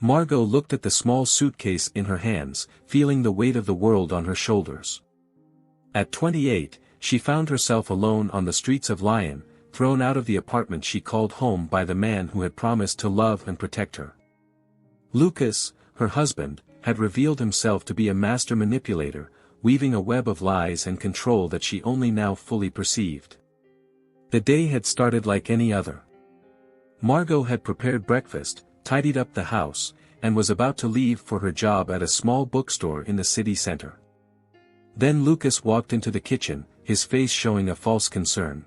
Margot looked at the small suitcase in her hands, feeling the weight of the world on her shoulders. At 28, she found herself alone on the streets of Lyon, thrown out of the apartment she called home by the man who had promised to love and protect her. Lucas, her husband, had revealed himself to be a master manipulator, weaving a web of lies and control that she only now fully perceived. The day had started like any other. Margot had prepared breakfast, tidied up the house, and was about to leave for her job at a small bookstore in the city center. Then Lucas walked into the kitchen, his face showing a false concern.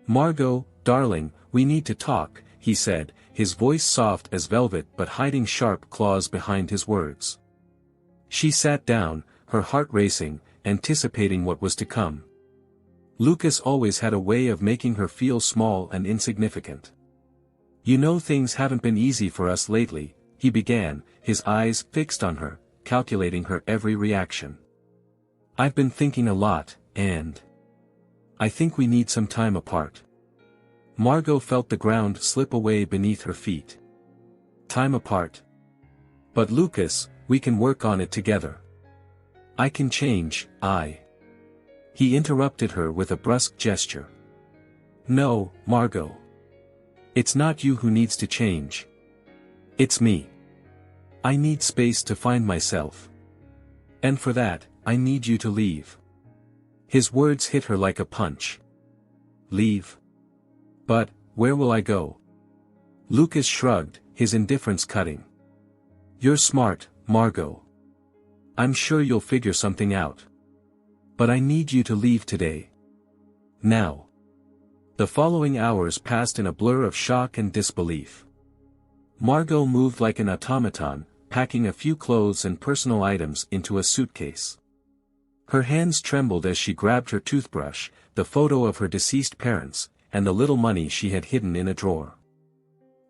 "Margot, darling, we need to talk," he said, his voice soft as velvet but hiding sharp claws behind his words. She sat down, her heart racing, anticipating what was to come. Lucas always had a way of making her feel small and insignificant. "You know things haven't been easy for us lately," he began, his eyes fixed on her, calculating her every reaction. "I've been thinking a lot, and I think we need some time apart." Margot felt the ground slip away beneath her feet. "Time apart? But Lucas, we can work on it together. I can change, He interrupted her with a brusque gesture. "No, Margot. It's not you who needs to change. It's me. I need space to find myself. And for that, I need you to leave." His words hit her like a punch. "Leave? But, where will I go?" Lucas shrugged, his indifference cutting. "You're smart, Margot. I'm sure you'll figure something out. But I need you to leave today. Now." The following hours passed in a blur of shock and disbelief. Margot moved like an automaton, packing a few clothes and personal items into a suitcase. Her hands trembled as she grabbed her toothbrush, the photo of her deceased parents, and the little money she had hidden in a drawer.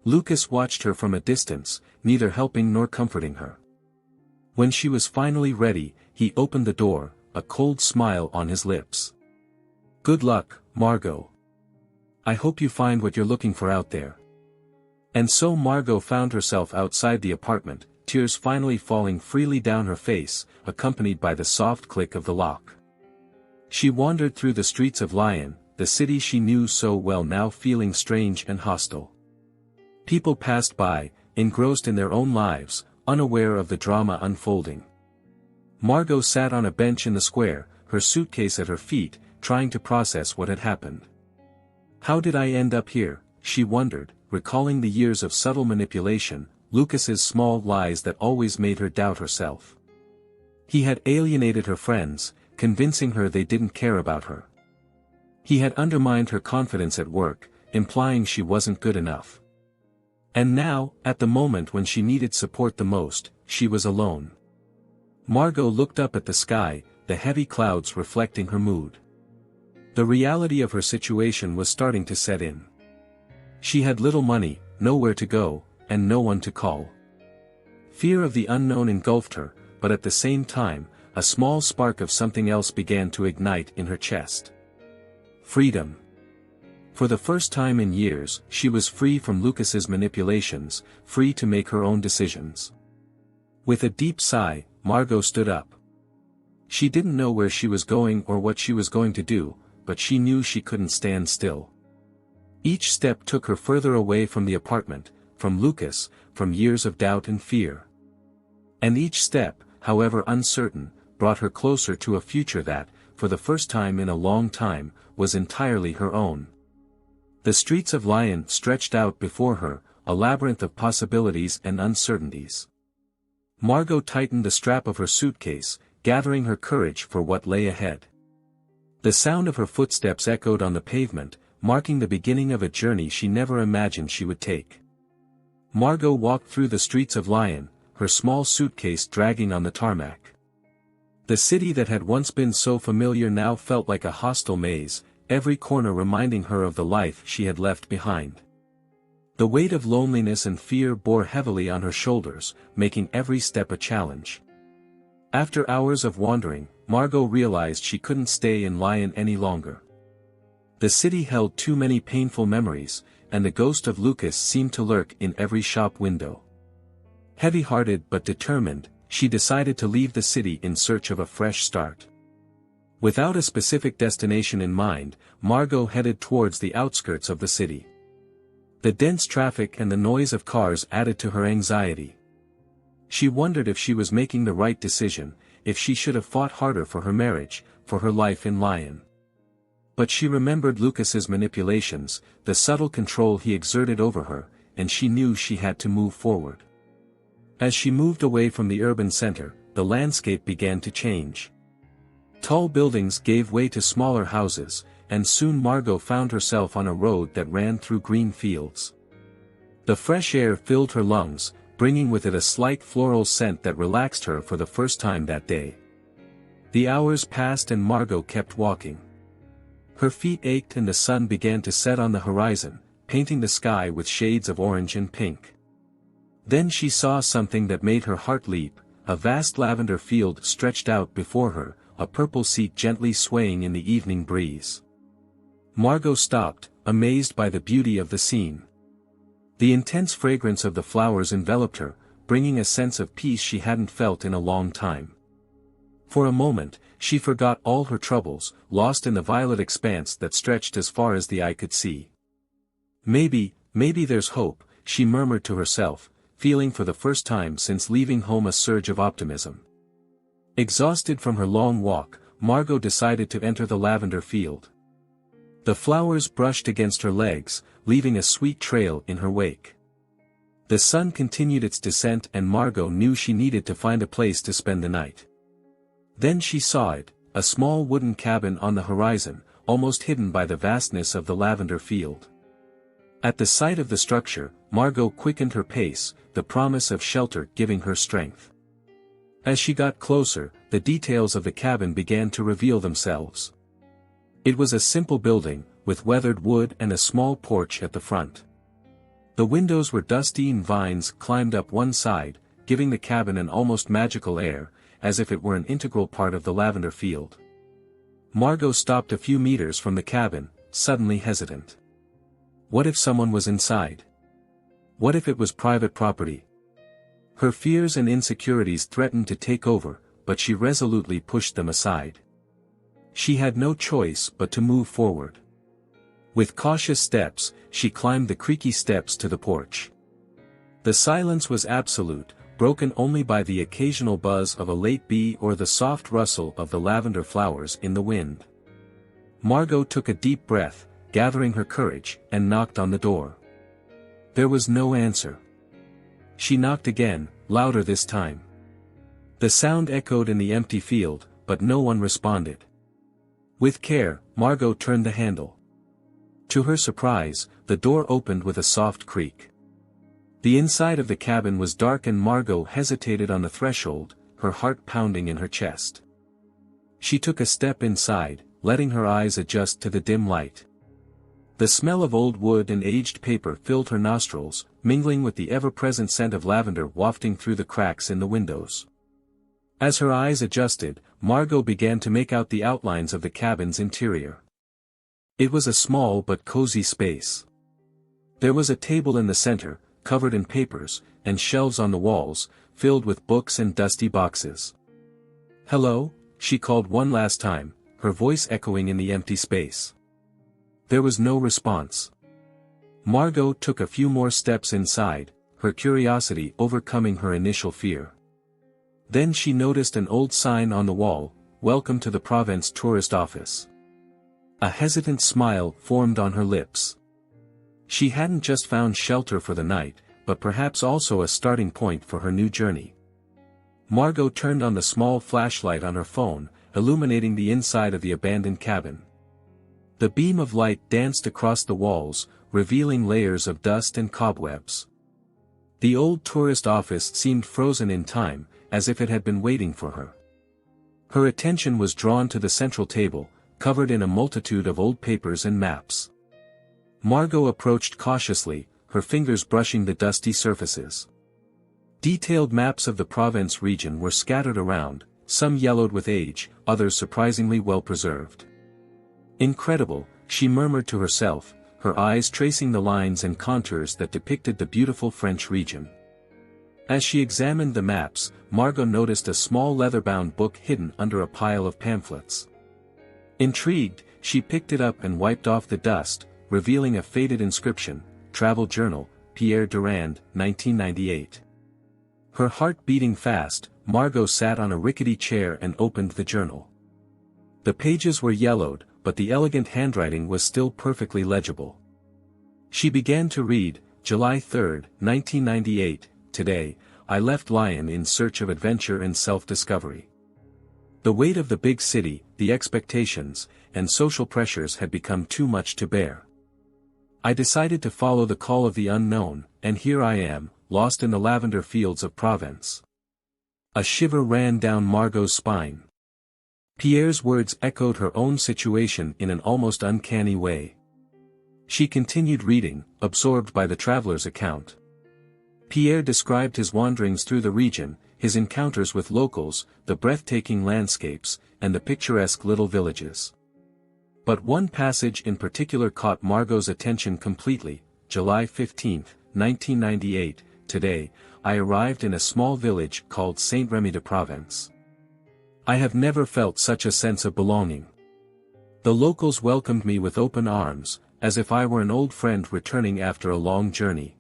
Lucas watched her from a distance, neither helping nor comforting her. When she was finally ready, he opened the door, a cold smile on his lips. "Good luck, Margot. I hope you find what you're looking for out there." And so Margot found herself outside the apartment, tears finally falling freely down her face, accompanied by the soft click of the lock. She wandered through the streets of Lyon, the city she knew so well now feeling strange and hostile. People passed by, engrossed in their own lives, unaware of the drama unfolding. Margot sat on a bench in the square, her suitcase at her feet, trying to process what had happened. "How did I end up here?" she wondered, recalling the years of subtle manipulation, Lucas's small lies that always made her doubt herself. He had alienated her friends, convincing her they didn't care about her. He had undermined her confidence at work, implying she wasn't good enough. And now, at the moment when she needed support the most, she was alone. Margot looked up at the sky, the heavy clouds reflecting her mood. The reality of her situation was starting to set in. She had little money, nowhere to go, and no one to call. Fear of the unknown engulfed her, but at the same time, a small spark of something else began to ignite in her chest. Freedom. For the first time in years, she was free from Lucas's manipulations, free to make her own decisions. With a deep sigh, Margot stood up. She didn't know where she was going or what she was going to do, but she knew she couldn't stand still. Each step took her further away from the apartment, from Lucas, from years of doubt and fear. And each step, however uncertain, brought her closer to a future that, for the first time in a long time, was entirely her own. The streets of Lyon stretched out before her, a labyrinth of possibilities and uncertainties. Margot tightened the strap of her suitcase, gathering her courage for what lay ahead. The sound of her footsteps echoed on the pavement, marking the beginning of a journey she never imagined she would take. Margot walked through the streets of Lyon, her small suitcase dragging on the tarmac. The city that had once been so familiar now felt like a hostile maze, every corner reminding her of the life she had left behind. The weight of loneliness and fear bore heavily on her shoulders, making every step a challenge. After hours of wandering, Margot realized she couldn't stay in Lyon any longer. The city held too many painful memories, and the ghost of Lucas seemed to lurk in every shop window. Heavy-hearted but determined, she decided to leave the city in search of a fresh start. Without a specific destination in mind, Margot headed towards the outskirts of the city. The dense traffic and the noise of cars added to her anxiety. She wondered if she was making the right decision, if she should have fought harder for her marriage, for her life in Lyon. But she remembered Lucas's manipulations, the subtle control he exerted over her, and she knew she had to move forward. As she moved away from the urban center, the landscape began to change. Tall buildings gave way to smaller houses, and soon Margot found herself on a road that ran through green fields. The fresh air filled her lungs, bringing with it a slight floral scent that relaxed her for the first time that day. The hours passed and Margot kept walking. Her feet ached and the sun began to set on the horizon, painting the sky with shades of orange and pink. Then she saw something that made her heart leap, a vast lavender field stretched out before her, a purple seat gently swaying in the evening breeze. Margot stopped, amazed by the beauty of the scene. The intense fragrance of the flowers enveloped her, bringing a sense of peace she hadn't felt in a long time. For a moment, she forgot all her troubles, lost in the violet expanse that stretched as far as the eye could see. Maybe there's hope, she murmured to herself, feeling for the first time since leaving home a surge of optimism. Exhausted from her long walk, Margot decided to enter the lavender field. The flowers brushed against her legs, leaving a sweet trail in her wake. The sun continued its descent and Margot knew she needed to find a place to spend the night. Then she saw it, a small wooden cabin on the horizon, almost hidden by the vastness of the lavender field. At the sight of the structure, Margot quickened her pace, the promise of shelter giving her strength. As she got closer, the details of the cabin began to reveal themselves. It was a simple building, with weathered wood and a small porch at the front. The windows were dusty and vines climbed up one side, giving the cabin an almost magical air, as if it were an integral part of the lavender field. Margot stopped a few meters from the cabin, suddenly hesitant. What if someone was inside? What if it was private property? Her fears and insecurities threatened to take over, but she resolutely pushed them aside. She had no choice but to move forward. With cautious steps, she climbed the creaky steps to the porch. The silence was absolute, broken only by the occasional buzz of a late bee or the soft rustle of the lavender flowers in the wind. Margot took a deep breath, gathering her courage, and knocked on the door. There was no answer. She knocked again, louder this time. The sound echoed in the empty field, but no one responded. With care, Margot turned the handle. To her surprise, the door opened with a soft creak. The inside of the cabin was dark and Margot hesitated on the threshold, her heart pounding in her chest. She took a step inside, letting her eyes adjust to the dim light. The smell of old wood and aged paper filled her nostrils, mingling with the ever-present scent of lavender wafting through the cracks in the windows. As her eyes adjusted, Margot began to make out the outlines of the cabin's interior. It was a small but cozy space. There was a table in the center, covered in papers, and shelves on the walls, filled with books and dusty boxes. "Hello?" she called one last time, her voice echoing in the empty space. There was no response. Margot took a few more steps inside, her curiosity overcoming her initial fear. Then she noticed an old sign on the wall, "Welcome to the Provence Tourist Office." A hesitant smile formed on her lips. She hadn't just found shelter for the night, but perhaps also a starting point for her new journey. Margot turned on the small flashlight on her phone, illuminating the inside of the abandoned cabin. The beam of light danced across the walls, revealing layers of dust and cobwebs. The old tourist office seemed frozen in time, as if it had been waiting for her. Her attention was drawn to the central table, covered in a multitude of old papers and maps. Margot approached cautiously, her fingers brushing the dusty surfaces. Detailed maps of the Provence region were scattered around, some yellowed with age, others surprisingly well preserved. Incredible, she murmured to herself, her eyes tracing the lines and contours that depicted the beautiful French region. As she examined the maps, Margot noticed a small leather-bound book hidden under a pile of pamphlets. Intrigued, she picked it up and wiped off the dust, revealing a faded inscription, Travel Journal, Pierre Durand, 1998. Her heart beating fast, Margot sat on a rickety chair and opened the journal. The pages were yellowed, but the elegant handwriting was still perfectly legible. She began to read, July 3, 1998, Today, I left Lyon in search of adventure and self-discovery. The weight of the big city, the expectations, and social pressures had become too much to bear. I decided to follow the call of the unknown, and here I am, lost in the lavender fields of Provence. A shiver ran down Margot's spine. Pierre's words echoed her own situation in an almost uncanny way. She continued reading, absorbed by the traveler's account. Pierre described his wanderings through the region, his encounters with locals, the breathtaking landscapes, and the picturesque little villages. But one passage in particular caught Margot's attention completely. July 15, 1998, Today, I arrived in a small village called St Remy de Provence. I have never felt such a sense of belonging. The locals welcomed me with open arms, as if I were an old friend returning after a long journey.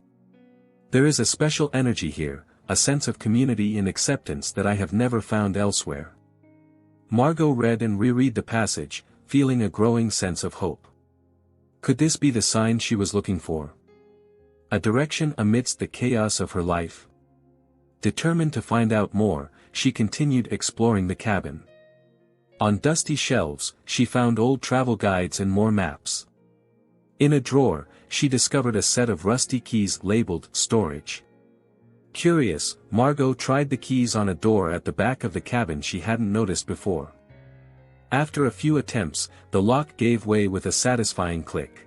There is a special energy here, a sense of community and acceptance that I have never found elsewhere. Margot read and reread the passage, feeling a growing sense of hope. Could this be the sign she was looking for? A direction amidst the chaos of her life? Determined to find out more, she continued exploring the cabin. On dusty shelves, she found old travel guides and more maps. In a drawer, she discovered a set of rusty keys labeled Storage. Curious, Margot tried the keys on a door at the back of the cabin she hadn't noticed before. After a few attempts, the lock gave way with a satisfying click.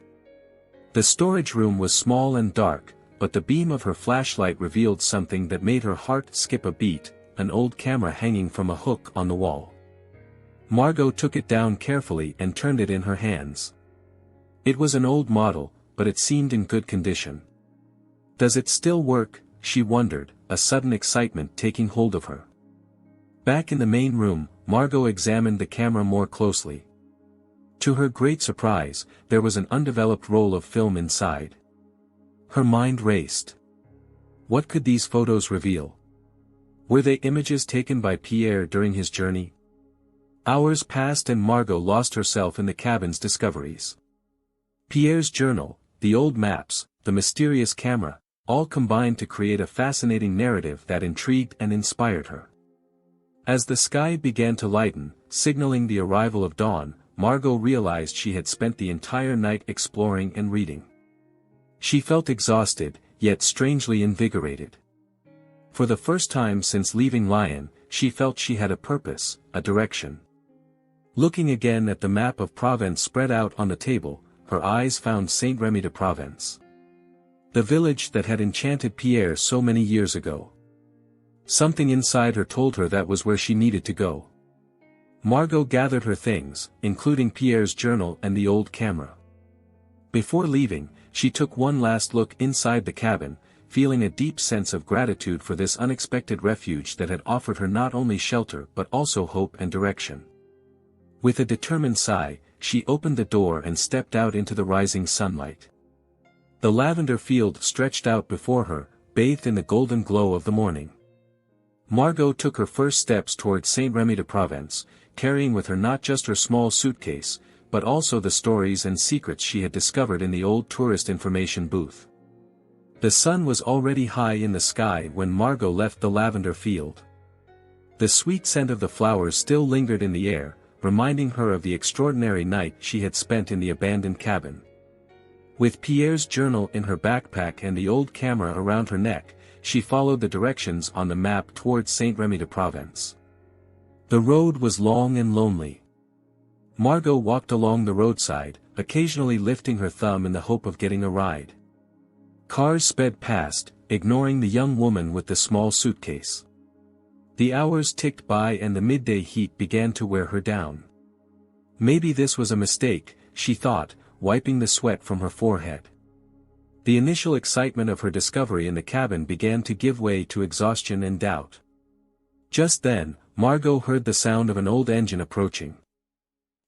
The storage room was small and dark, but the beam of her flashlight revealed something that made her heart skip a beat, an old camera hanging from a hook on the wall. Margot took it down carefully and turned it in her hands. It was an old model, but it seemed in good condition. Does it still work? She wondered, a sudden excitement taking hold of her. Back in the main room, Margot examined the camera more closely. To her great surprise, there was an undeveloped roll of film inside. Her mind raced. What could these photos reveal? Were they images taken by Pierre during his journey? Hours passed and Margot lost herself in the cabin's discoveries. Pierre's journal, the old maps, the mysterious camera, all combined to create a fascinating narrative that intrigued and inspired her. As the sky began to lighten, signaling the arrival of dawn, Margot realized she had spent the entire night exploring and reading. She felt exhausted, yet strangely invigorated. For the first time since leaving Lyon, she felt she had a purpose, a direction. Looking again at the map of Provence spread out on the table, her eyes found St Remy de Provence. The village that had enchanted Pierre so many years ago. Something inside her told her that was where she needed to go. Margot gathered her things, including Pierre's journal and the old camera. Before leaving, she took one last look inside the cabin, feeling a deep sense of gratitude for this unexpected refuge that had offered her not only shelter but also hope and direction. With a determined sigh, she opened the door and stepped out into the rising sunlight. The lavender field stretched out before her, bathed in the golden glow of the morning. Margot took her first steps towards St Remy de Provence, carrying with her not just her small suitcase, but also the stories and secrets she had discovered in the old tourist information booth. The sun was already high in the sky when Margot left the lavender field. The sweet scent of the flowers still lingered in the air, reminding her of the extraordinary night she had spent in the abandoned cabin. With Pierre's journal in her backpack and the old camera around her neck, she followed the directions on the map towards St Remy de Provence. The road was long and lonely. Margot walked along the roadside, occasionally lifting her thumb in the hope of getting a ride. Cars sped past, ignoring the young woman with the small suitcase. The hours ticked by and the midday heat began to wear her down. Maybe this was a mistake, she thought, wiping the sweat from her forehead. The initial excitement of her discovery in the cabin began to give way to exhaustion and doubt. Just then, Margot heard the sound of an old engine approaching.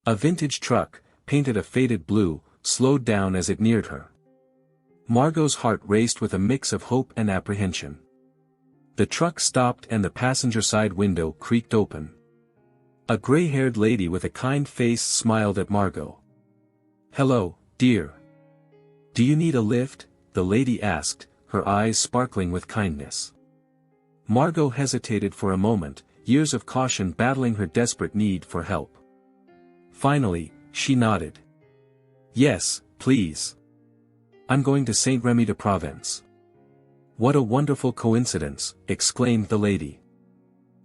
A vintage truck, painted a faded blue, slowed down as it neared her. Margot's heart raced with a mix of hope and apprehension. The truck stopped and the passenger side window creaked open. A gray-haired lady with a kind face smiled at Margot. "Hello, dear. Do you need a lift?" the lady asked, her eyes sparkling with kindness. Margot hesitated for a moment, years of caution battling her desperate need for help. Finally, she nodded. "Yes, please. I'm going to St Remy de Provence." "What a wonderful coincidence," exclaimed the lady.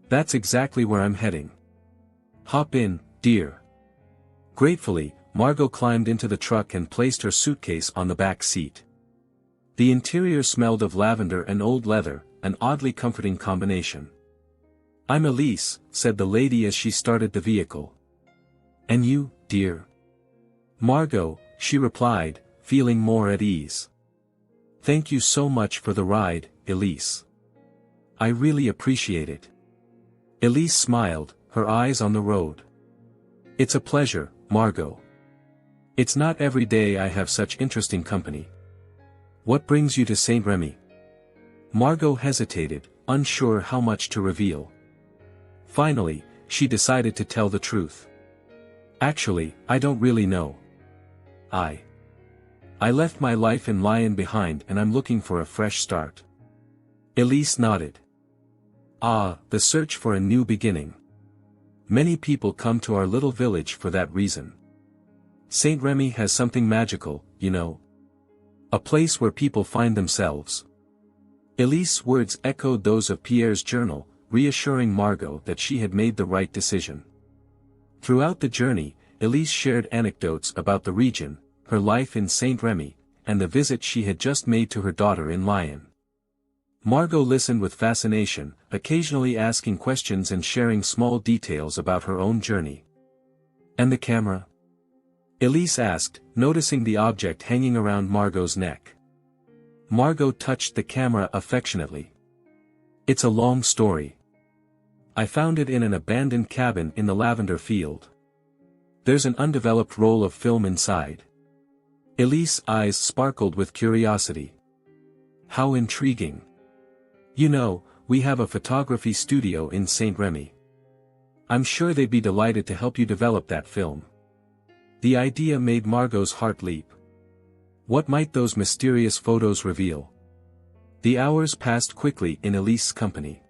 "That's exactly where I'm heading. Hop in, dear." Gratefully, Margot climbed into the truck and placed her suitcase on the back seat. The interior smelled of lavender and old leather, an oddly comforting combination. "I'm Elise," said the lady as she started the vehicle. "And you, dear?" "Margot," she replied, feeling more at ease. "Thank you so much for the ride, Elise. I really appreciate it." Elise smiled, her eyes on the road. "It's a pleasure, Margot. It's not every day I have such interesting company. What brings you to St Remy?" Margot hesitated, unsure how much to reveal. Finally, she decided to tell the truth. "Actually, I don't really know. I left my life in Lyon behind and I'm looking for a fresh start." Elise nodded. "Ah, the search for a new beginning. Many people come to our little village for that reason. St Remy has something magical, you know. A place where people find themselves." Elise's words echoed those of Pierre's journal, reassuring Margot that she had made the right decision. Throughout the journey, Elise shared anecdotes about the region, her life in St Remy, and the visit she had just made to her daughter in Lyon. Margot listened with fascination, occasionally asking questions and sharing small details about her own journey. "And the camera?" Elise asked, noticing the object hanging around Margot's neck. Margot touched the camera affectionately. "It's a long story. I found it in an abandoned cabin in the lavender field. There's an undeveloped roll of film inside." Elise's eyes sparkled with curiosity. "How intriguing. You know, we have a photography studio in St Remy. I'm sure they'd be delighted to help you develop that film." The idea made Margot's heart leap. What might those mysterious photos reveal? The hours passed quickly in Elise's company.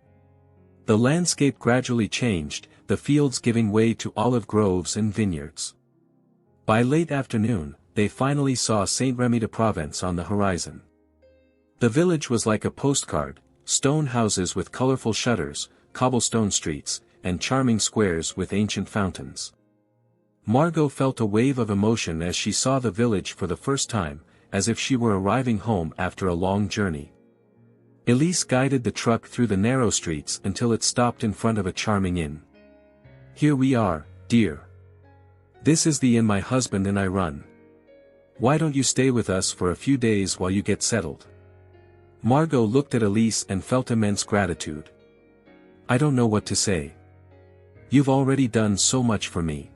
The landscape gradually changed, the fields giving way to olive groves and vineyards. By late afternoon, they finally saw St Remy de Provence on the horizon. The village was like a postcard, stone houses with colorful shutters, cobblestone streets, and charming squares with ancient fountains. Margot felt a wave of emotion as she saw the village for the first time, as if she were arriving home after a long journey. Elise guided the truck through the narrow streets until it stopped in front of a charming inn. "Here we are, dear. This is the inn my husband and I run. Why don't you stay with us for a few days while you get settled?" Margot looked at Elise and felt immense gratitude. "I don't know what to say. You've already done so much for me."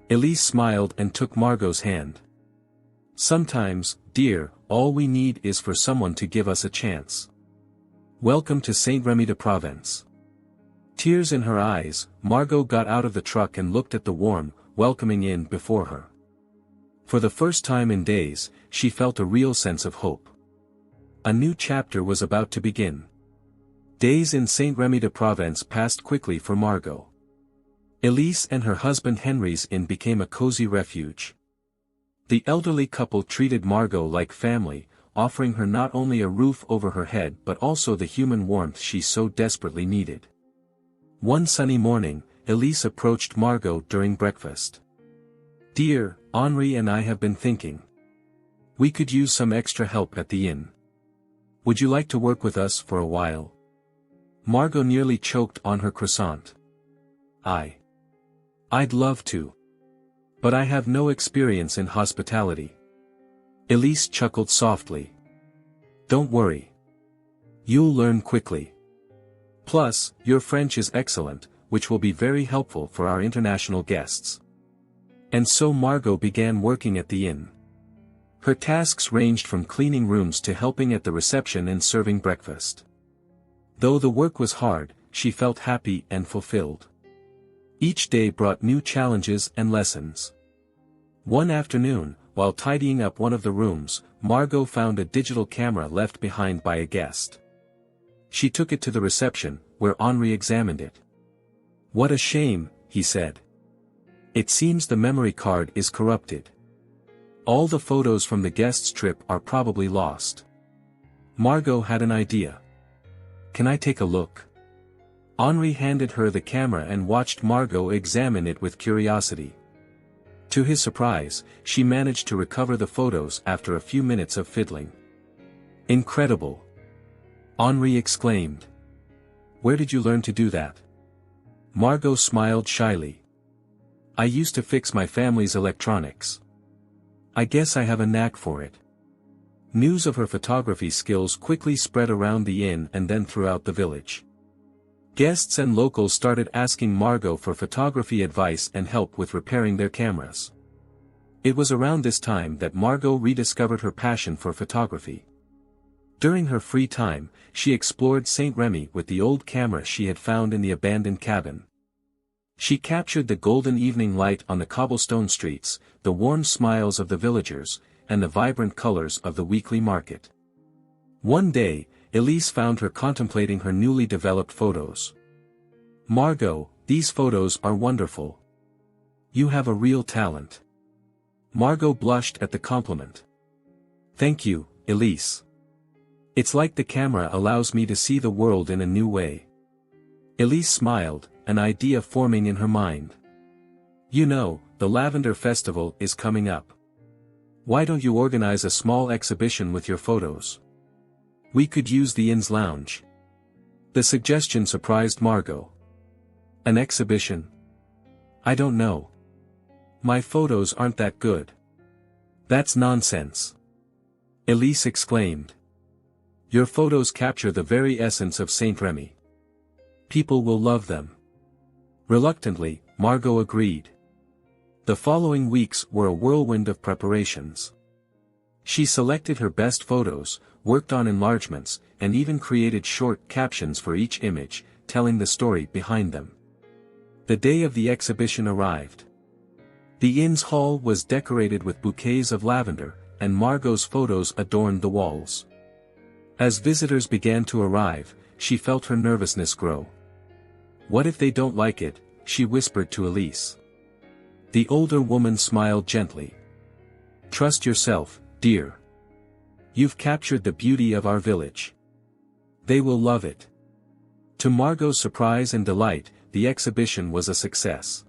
Elise smiled and took Margot's hand. "Sometimes, dear, all we need is for someone to give us a chance. Welcome to St Remy de Provence." Tears in her eyes, Margot got out of the truck and looked at the warm, welcoming inn before her. For the first time in days, she felt a real sense of hope. A new chapter was about to begin. Days in St Remy de Provence passed quickly for Margot. Elise and her husband Henry's inn became a cozy refuge. The elderly couple treated Margot like family, offering her not only a roof over her head but also the human warmth she so desperately needed. One sunny morning, Elise approached Margot during breakfast. "Dear, Henri and I have been thinking. We could use some extra help at the inn. Would you like to work with us for a while?" Margot nearly choked on her croissant. I'd love to. But I have no experience in hospitality." Elise chuckled softly. Don't worry. You'll learn quickly. Plus, your French is excellent, which will be very helpful for our international guests. And so Margot began working at the inn. Her tasks ranged from cleaning rooms to helping at the reception and serving breakfast. Though the work was hard, she felt happy and fulfilled. Each day brought new challenges and lessons. One afternoon, while tidying up one of the rooms, Margot found a digital camera left behind by a guest. She took it to the reception, where Henri examined it. "What a shame," he said. "It seems the memory card is corrupted. All the photos from the guest's trip are probably lost." Margot had an idea. "Can I take a look?" Henri handed her the camera and watched Margot examine it with curiosity. To his surprise, she managed to recover the photos after a few minutes of fiddling. "Incredible!" Henri exclaimed. "Where did you learn to do that?" Margot smiled shyly. "I used to fix my family's electronics. I guess I have a knack for it." News of her photography skills quickly spread around the inn and then throughout the village. Guests and locals started asking Margot for photography advice and help with repairing their cameras. It was around this time that Margot rediscovered her passion for photography. During her free time, she explored St Remy with the old camera she had found in the abandoned cabin. She captured the golden evening light on the cobblestone streets, the warm smiles of the villagers, and the vibrant colors of the weekly market. One day, Elise found her contemplating her newly developed photos. "Margot, these photos are wonderful. You have a real talent." Margot blushed at the compliment. "Thank you, Elise. It's like the camera allows me to see the world in a new way." Elise smiled, an idea forming in her mind. "You know, the Lavender Festival is coming up. Why don't you organize a small exhibition with your photos? We could use the inn's lounge." The suggestion surprised Margot. "An exhibition? I don't know. My photos aren't that good." "That's nonsense!" Elise exclaimed. "Your photos capture the very essence of St Remy. People will love them." Reluctantly, Margot agreed. The following weeks were a whirlwind of preparations. She selected her best photos, worked on enlargements, and even created short captions for each image, telling the story behind them. The day of the exhibition arrived. The inn's hall was decorated with bouquets of lavender, and Margot's photos adorned the walls. As visitors began to arrive, she felt her nervousness grow. "What if they don't like it?" she whispered to Elise. The older woman smiled gently. "Trust yourself, dear. You've captured the beauty of our village. They will love it." To Margot's surprise and delight, the exhibition was a success.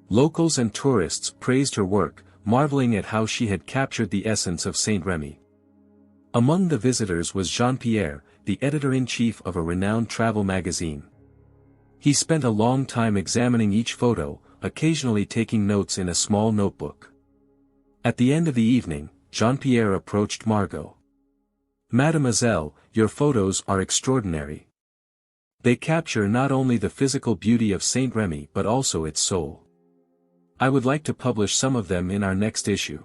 Locals and tourists praised her work, marveling at how she had captured the essence of St Remy. Among the visitors was Jean-Pierre, the editor-in-chief of a renowned travel magazine. He spent a long time examining each photo, occasionally taking notes in a small notebook. At the end of the evening, Jean-Pierre approached Margot. "Mademoiselle, your photos are extraordinary. They capture not only the physical beauty of St Remy but also its soul. I would like to publish some of them in our next issue."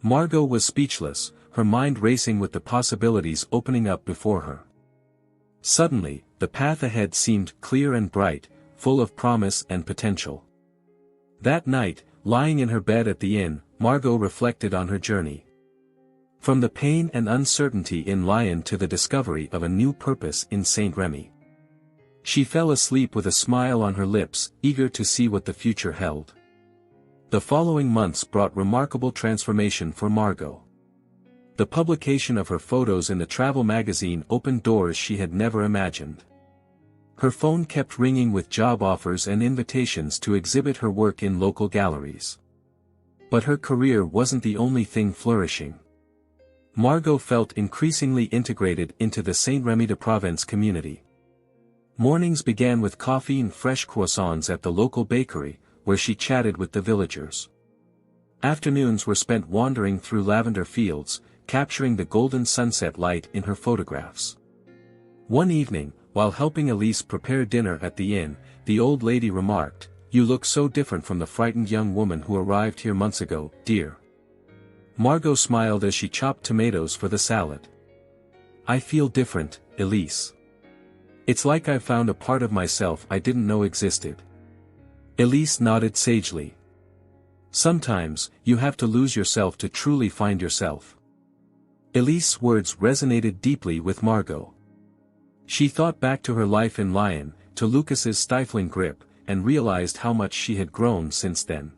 Margot was speechless, her mind racing with the possibilities opening up before her. Suddenly, the path ahead seemed clear and bright, full of promise and potential. That night, lying in her bed at the inn, Margot reflected on her journey. From the pain and uncertainty in Lyon to the discovery of a new purpose in St Remy. She fell asleep with a smile on her lips, eager to see what the future held. The following months brought remarkable transformation for Margot. The publication of her photos in the travel magazine opened doors she had never imagined. Her phone kept ringing with job offers and invitations to exhibit her work in local galleries. But her career wasn't the only thing flourishing. Margot felt increasingly integrated into the St Remy de Provence community. Mornings began with coffee and fresh croissants at the local bakery, where she chatted with the villagers. Afternoons were spent wandering through lavender fields, capturing the golden sunset light in her photographs. One evening, while helping Elise prepare dinner at the inn, the old lady remarked, "You look so different from the frightened young woman who arrived here months ago, dear." Margot smiled as she chopped tomatoes for the salad. "I feel different, Elise. It's like I've found a part of myself I didn't know existed." Elise nodded sagely. "Sometimes, you have to lose yourself to truly find yourself." Elise's words resonated deeply with Margot. She thought back to her life in Lyon, to Lucas's stifling grip, and realized how much she had grown since then.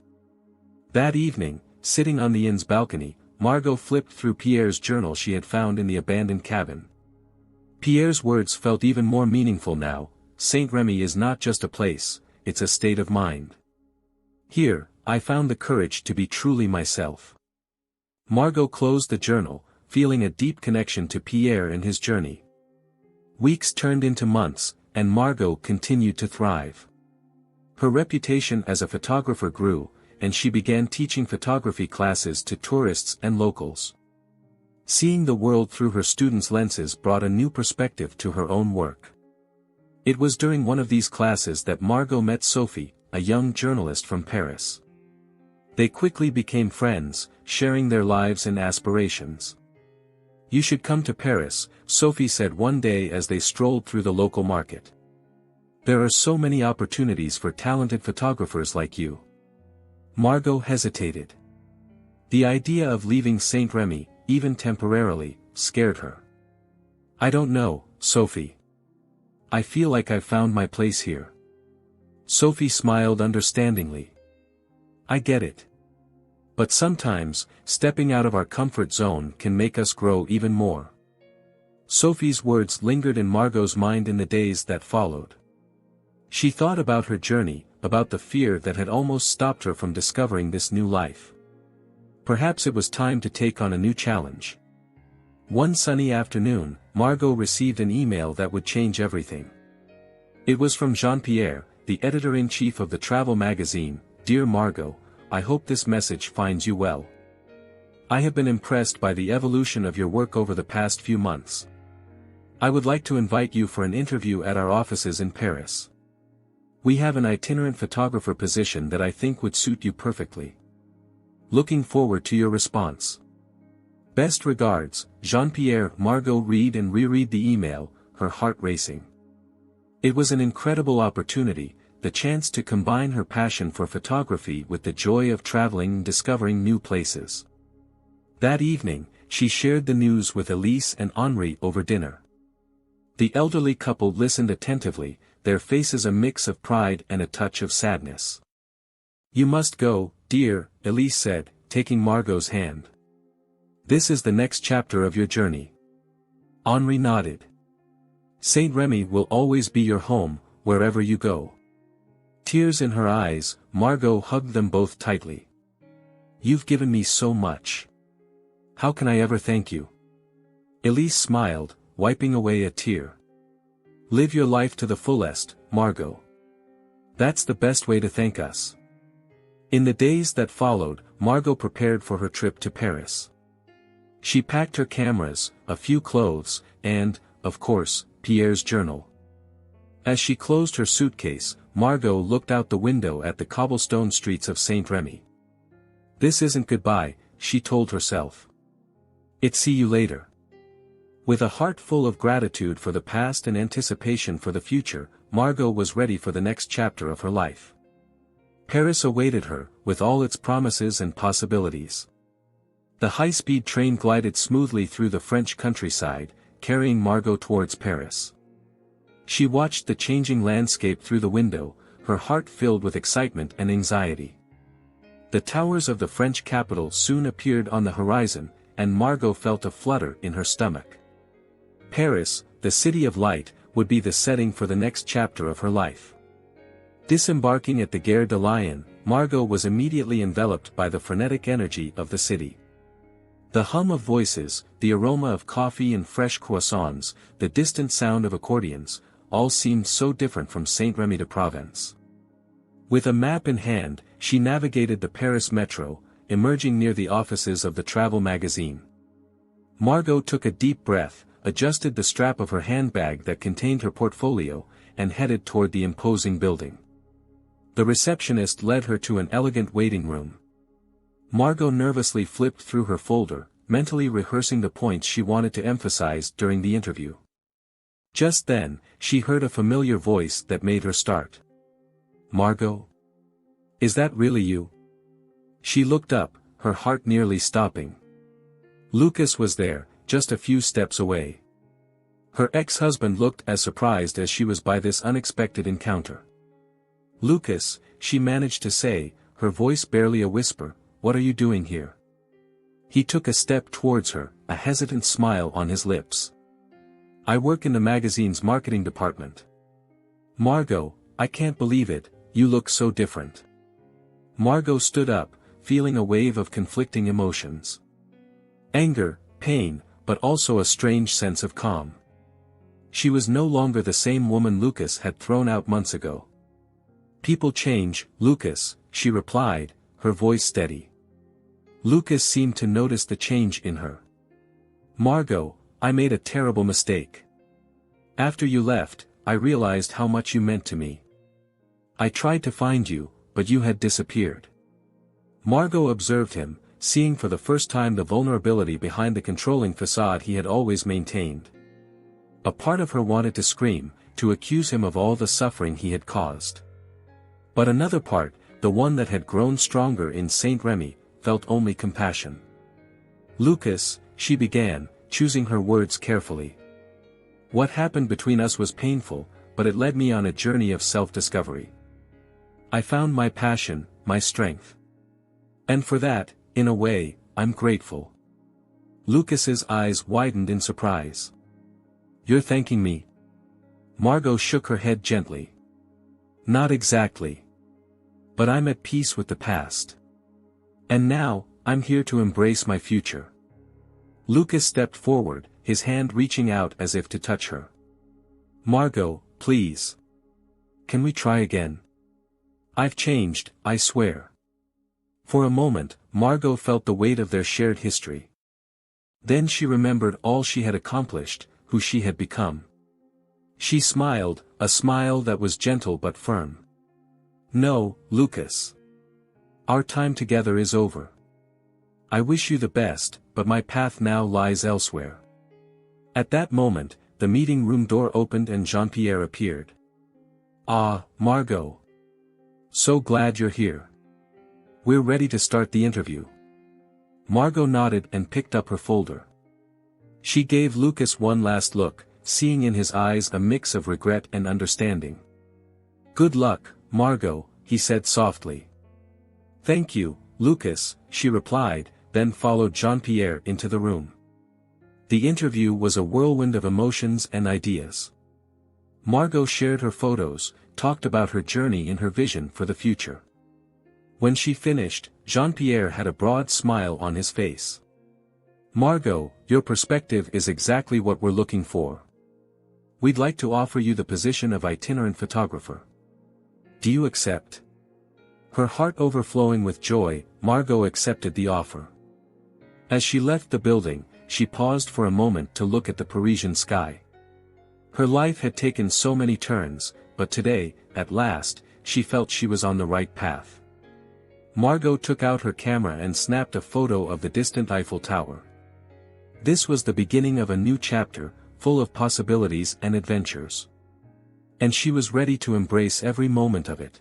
That evening, sitting on the inn's balcony, Margot flipped through Pierre's journal she had found in the abandoned cabin. Pierre's words felt even more meaningful now. St Remy is not just a place, it's a state of mind. "Here, I found the courage to be truly myself." Margot closed the journal, feeling a deep connection to Pierre and his journey. Weeks turned into months, and Margot continued to thrive. Her reputation as a photographer grew, and she began teaching photography classes to tourists and locals. Seeing the world through her students' lenses brought a new perspective to her own work. It was during one of these classes that Margot met Sophie, a young journalist from Paris. They quickly became friends, sharing their lives and aspirations. "You should come to Paris," Sophie said one day as they strolled through the local market. "There are so many opportunities for talented photographers like you." Margot hesitated. The idea of leaving St Remy, even temporarily, scared her. "I don't know, Sophie. I feel like I've found my place here." Sophie smiled understandingly. "I get it. But sometimes, stepping out of our comfort zone can make us grow even more." Sophie's words lingered in Margot's mind in the days that followed. She thought about her journey, about the fear that had almost stopped her from discovering this new life. Perhaps it was time to take on a new challenge. One sunny afternoon, Margot received an email that would change everything. It was from Jean-Pierre, the editor-in-chief of the travel magazine. "Dear Margot, I hope this message finds you well. I have been impressed by the evolution of your work over the past few months. I would like to invite you for an interview at our offices in Paris. We have an itinerant photographer position that I think would suit you perfectly. Looking forward to your response. Best regards, Jean-Pierre." Margot read and reread the email, her heart racing. It was an incredible opportunity, the chance to combine her passion for photography with the joy of traveling and discovering new places. That evening, she shared the news with Elise and Henri over dinner. The elderly couple listened attentively, their faces a mix of pride and a touch of sadness. "You must go, dear," Elise said, taking Margot's hand. "This is the next chapter of your journey." Henri nodded. "St Remy will always be your home, wherever you go." Tears in her eyes, Margot hugged them both tightly. "You've given me so much. How can I ever thank you?" Elise smiled, wiping away a tear. "Live your life to the fullest, Margot. That's the best way to thank us." In the days that followed, Margot prepared for her trip to Paris. She packed her cameras, a few clothes, and, of course, Pierre's journal. As she closed her suitcase, Margot looked out the window at the cobblestone streets of St Remy. "This isn't goodbye," she told herself. "It's see you later." With a heart full of gratitude for the past and anticipation for the future, Margot was ready for the next chapter of her life. Paris awaited her, with all its promises and possibilities. The high-speed train glided smoothly through the French countryside, carrying Margot towards Paris. She watched the changing landscape through the window, her heart filled with excitement and anxiety. The towers of the French capital soon appeared on the horizon, and Margot felt a flutter in her stomach. Paris, the city of light, would be the setting for the next chapter of her life. Disembarking at the Gare de Lyon, Margot was immediately enveloped by the frenetic energy of the city. The hum of voices, the aroma of coffee and fresh croissants, the distant sound of accordions, all seemed so different from St Remy de Provence. With a map in hand, she navigated the Paris metro, emerging near the offices of the travel magazine. Margot took a deep breath, adjusted the strap of her handbag that contained her portfolio, and headed toward the imposing building. The receptionist led her to an elegant waiting room. Margot nervously flipped through her folder, mentally rehearsing the points she wanted to emphasize during the interview. Just then, she heard a familiar voice that made her start. "Margot? Is that really you?" She looked up, her heart nearly stopping. Lucas was there, just a few steps away. Her ex-husband looked as surprised as she was by this unexpected encounter. "Lucas," she managed to say, her voice barely a whisper, "what are you doing here?" He took a step towards her, a hesitant smile on his lips. "I work in the magazine's marketing department." "Margot, I can't believe it, you look so different." Margot stood up, feeling a wave of conflicting emotions. Anger, pain, but also a strange sense of calm. She was no longer the same woman Lucas had thrown out months ago. "People change, Lucas," she replied, her voice steady. Lucas seemed to notice the change in her. "Margot, I made a terrible mistake. After you left, I realized how much you meant to me. I tried to find you, but you had disappeared." Margot observed him, seeing for the first time the vulnerability behind the controlling facade he had always maintained. A part of her wanted to scream, to accuse him of all the suffering he had caused. But another part, the one that had grown stronger in St Remy, felt only compassion. "Lucas," she began, choosing her words carefully. "What happened between us was painful, but it led me on a journey of self-discovery. I found my passion, my strength. And for that, in a way, I'm grateful." Lucas's eyes widened in surprise. "You're thanking me?" Margot shook her head gently. "Not exactly. But I'm at peace with the past. And now, I'm here to embrace my future." Lucas stepped forward, his hand reaching out as if to touch her. "Margot, please. Can we try again? I've changed, I swear." For a moment, Margot felt the weight of their shared history. Then she remembered all she had accomplished, who she had become. She smiled, a smile that was gentle but firm. "No, Lucas. Our time together is over. I wish you the best, but my path now lies elsewhere." At that moment, the meeting room door opened and Jean-Pierre appeared. "Ah, Margot. So glad you're here. We're ready to start the interview." Margot nodded and picked up her folder. She gave Lucas one last look, seeing in his eyes a mix of regret and understanding. "Good luck, Margot," he said softly. "Thank you, Lucas," she replied, then followed Jean-Pierre into the room. The interview was a whirlwind of emotions and ideas. Margot shared her photos, talked about her journey and her vision for the future. When she finished, Jean-Pierre had a broad smile on his face. "Margot, your perspective is exactly what we're looking for. We'd like to offer you the position of itinerant photographer. Do you accept?" Her heart overflowing with joy, Margot accepted the offer. As she left the building, she paused for a moment to look at the Parisian sky. Her life had taken so many turns, but today, at last, she felt she was on the right path. Margot took out her camera and snapped a photo of the distant Eiffel Tower. This was the beginning of a new chapter, full of possibilities and adventures. And she was ready to embrace every moment of it.